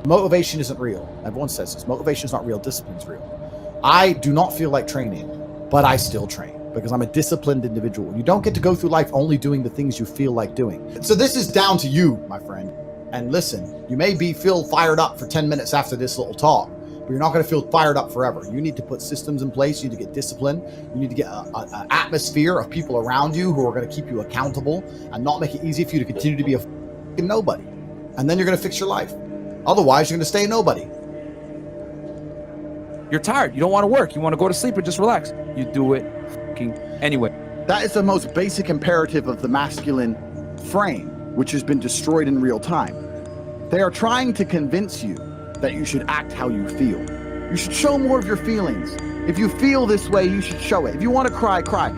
Motivation isn't real. Everyone says this. Motivation is not real. Discipline is real. I do not feel like training, but I still train because I'm a disciplined individual. You don't get to go through life only doing the things you feel like doing. So this is down to you, my friend. And listen, you may feel fired up for 10 minutes after this little talk, but you're not going to feel fired up forever. You need to put systems in place. You need to get discipline. You need to get an atmosphere of people around you who are going to keep you accountable and not make it easy for you to continue to be a fucking nobody. And then you're going to fix your life. Otherwise, you're going to stay a nobody. You're tired. You don't want to work. You want to go to sleep and just relax. You do it anyway. That is the most basic imperative of the masculine frame, which has been destroyed in real time. They are trying to convince you that you should act how you feel. You should show more of your feelings. If you feel this way, you should show it. If you want to cry, cry.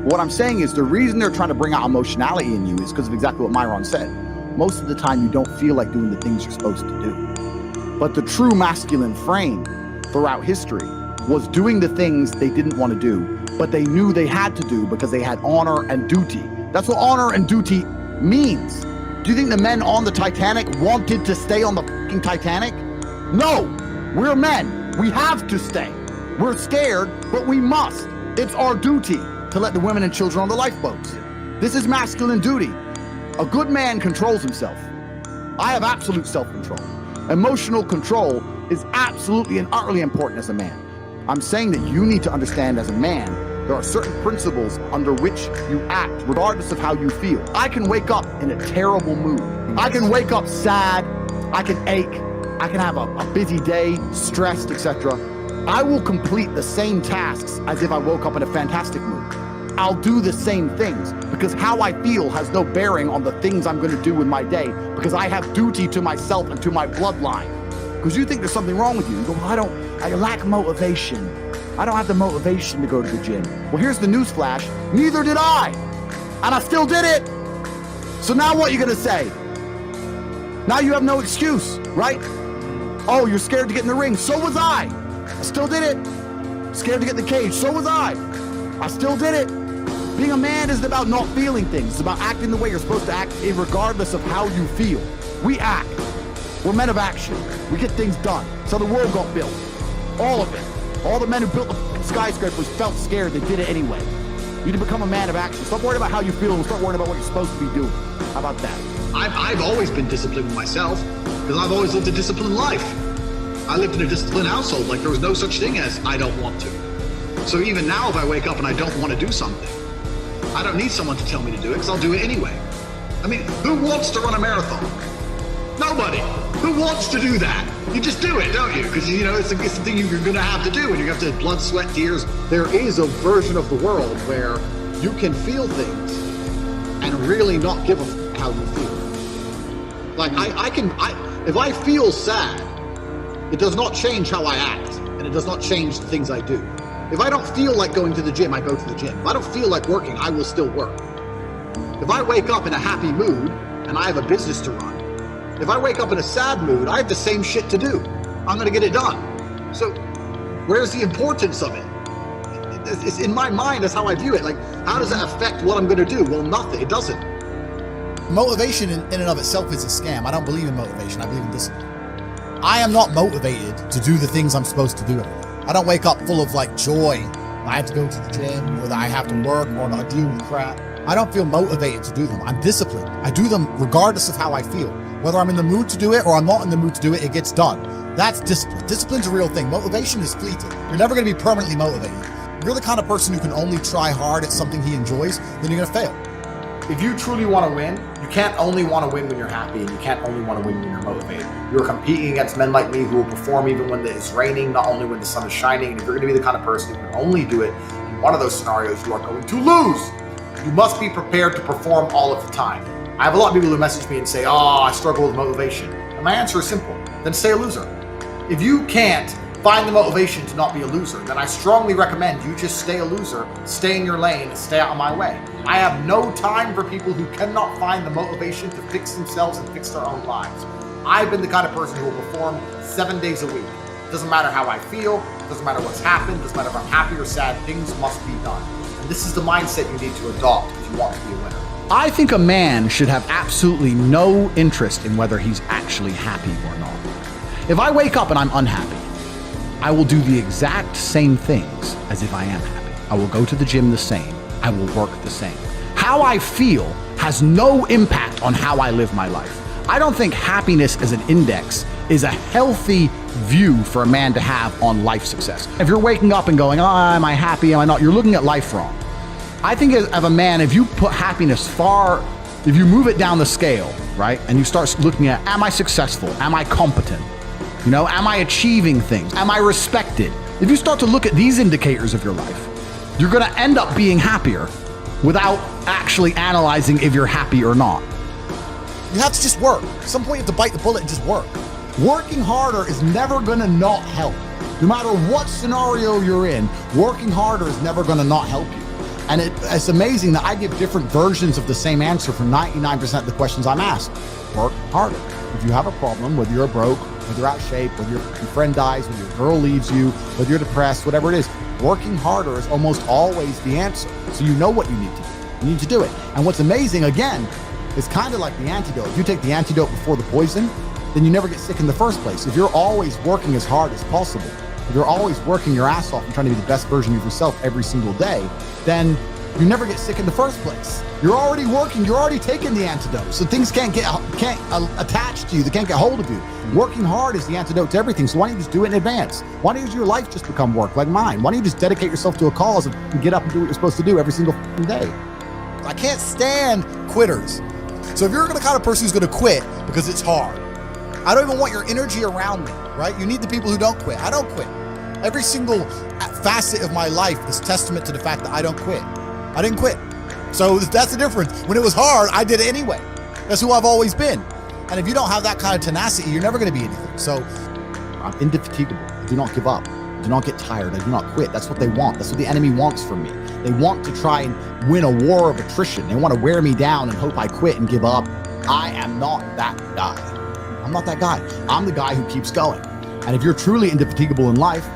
What I'm saying is the reason they're trying to bring out emotionality in you is because of exactly what Myron said. Most of the time, you don't feel like doing the things you're supposed to do. But the true masculine frame throughout history was doing the things they didn't want to do, but they knew they had to do because they had honor and duty. That's what honor and duty means. Do you think the men on the Titanic wanted to stay on the fucking Titanic? No, we're men. We have to stay. We're scared, but we must. It's our duty to let the women and children on the lifeboats. This is masculine duty. A good man controls himself. I have absolute self-control. Emotional control is absolutely and utterly important as a man. I'm saying that you need to understand as a man, there are certain principles under which you act, regardless of how you feel. I can wake up in a terrible mood. I can wake up sad. I can ache. I can have a busy day, stressed, etc. I will complete the same tasks as if I woke up in a fantastic mood. I'll do the same things because how I feel has no bearing on the things I'm going to do in my day because I have duty to myself and to my bloodline. Because you think there's something wrong with you. You go, well, I lack motivation. I don't have the motivation to go to the gym. Well, here's the news flash. Neither did I. And I still did it. So now what are you going to say? Now you have no excuse, right? Oh, you're scared to get in the ring. So was I. I still did it. Scared to get in the cage. So was I. I still did it. Being a man isn't about not feeling things. It's about acting the way you're supposed to act regardless of how you feel. We act. We're men of action. We get things done. So the world got built. All of it. All the men who built the skyscrapers felt scared. They did it anyway. You need to become a man of action. Stop worrying about how you feel and start worrying about what you're supposed to be doing. How about that? I've always been disciplined with myself because I've always lived a disciplined life. I lived in a disciplined household. Like there was no such thing as I don't want to. So even now if I wake up and I don't want to do something, I don't need someone to tell me to do it because I'll do it anyway. I mean, who wants to run a marathon? Nobody. Who wants to do that? You just do it, don't you? Because, you know, it's the thing you're going to have to do, and you have to blood, sweat, tears. There is a version of the world where you can feel things and really not give a f how you feel. Like, if I feel sad, it does not change how I act, and it does not change the things I do. If I don't feel like going to the gym, I go to the gym. If I don't feel like working, I will still work. If I wake up in a happy mood, and I have a business to run, if I wake up in a sad mood, I have the same shit to do. I'm going to get it done. So where's the importance of it? It's in my mind, that's how I view it. Like, how does that affect what I'm going to do? Well, nothing. It doesn't. Motivation in and of itself is a scam. I don't believe in motivation. I believe in discipline. I am not motivated to do the things I'm supposed to do. I don't wake up full of like joy. I have to go to the gym, or that I have to work, or not deal with crap. I don't feel motivated to do them. I'm disciplined. I do them regardless of how I feel. Whether I'm in the mood to do it or I'm not in the mood to do it, it gets done. That's discipline. Discipline's a real thing. Motivation is fleeting. You're never going to be permanently motivated. If you're the kind of person who can only try hard at something he enjoys, then you're going to fail. If you truly want to win, you can't only want to win when you're happy, and you can't only want to win when you're motivated. You're competing against men like me who will perform even when it's raining, not only when the sun is shining. And if you're going to be the kind of person who can only do it in one of those scenarios, you are going to lose. You must be prepared to perform all of the time. I have a lot of people who message me and say, oh, I struggle with motivation. And my answer is simple. Then stay a loser. If you can't find the motivation to not be a loser, then I strongly recommend you just stay a loser, stay in your lane, and stay out of my way. I have no time for people who cannot find the motivation to fix themselves and fix their own lives. I've been the kind of person who will perform 7 days a week. It doesn't matter how I feel, it doesn't matter what's happened, it doesn't matter if I'm happy or sad, things must be done. And this is the mindset you need to adopt if you want to be a winner. I think a man should have absolutely no interest in whether he's actually happy or not. If I wake up and I'm unhappy, I will do the exact same things as if I am happy. I will go to the gym the same. I will work the same. How I feel has no impact on how I live my life. I don't think happiness as an index is a healthy view for a man to have on life success. If you're waking up and going, oh, am I happy, am I not? You're looking at life wrong. I think of a man, if you put happiness if you move it down the scale, right? And you start looking at, am I successful? Am I competent? You know, am I achieving things? Am I respected? If you start to look at these indicators of your life, you're gonna end up being happier without actually analyzing if you're happy or not. You have to just work. At some point you have to bite the bullet and just work. Working harder is never gonna not help. No matter what scenario you're in, working harder is never gonna not help you. And it's amazing that I give different versions of the same answer for 99% of the questions I'm asked. Work harder. If you have a problem, whether you're broke, whether you're out of shape, whether your friend dies, whether your girl leaves you, whether you're depressed, whatever it is, working harder is almost always the answer. So you know what you need to do. You need to do it. And what's amazing, again, is kind of like the antidote. If you take the antidote before the poison, then you never get sick in the first place. If you're always working as hard as possible, if you're always working your ass off and trying to be the best version of yourself every single day, then you never get sick in the first place. You're already working, you're already taking the antidote. So things can't attach to you, they can't get hold of you. Working hard is the antidote to everything. So why don't you just do it in advance? Why don't your life just become work like mine? Why don't you just dedicate yourself to a cause and get up and do what you're supposed to do every single day? I can't stand quitters. So if you're the kind of person who's gonna quit because it's hard, I don't even want your energy around me, right? You need the people who don't quit. I don't quit. Every single facet of my life is testament to the fact that I don't quit. I didn't quit. So that's the difference. When it was hard, I did it anyway. That's who I've always been. And if you don't have that kind of tenacity, you're never gonna be anything. So I'm indefatigable. I do not give up. I do not get tired. I do not quit. That's what they want. That's what the enemy wants from me. They want to try and win a war of attrition. They want to wear me down and hope I quit and give up. I am not that guy. I'm not that guy. I'm the guy who keeps going. And if you're truly indefatigable in life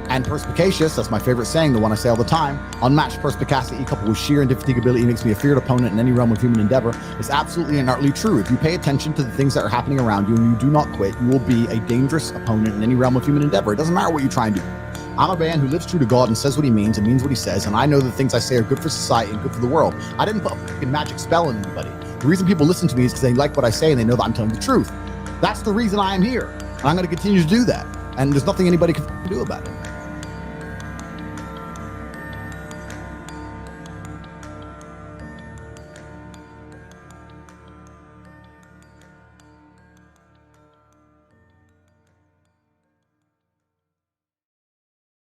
and perspicacious, that's my favorite saying, the one I say all the time, unmatched perspicacity coupled with sheer indefatigability makes me a feared opponent in any realm of human endeavor. It's absolutely and utterly true. If you pay attention to the things that are happening around you and you do not quit, you will be a dangerous opponent in any realm of human endeavor. It doesn't matter what you try and do. I'm a man who lives true to God and says what he means and means what he says, and I know the things I say are good for society and good for the world. I didn't put a fucking magic spell on anybody. The reason people listen to me is because they like what I say and they know that I'm telling the truth. That's the reason I am here. And I'm going to continue to do that. And there's nothing anybody can do about it.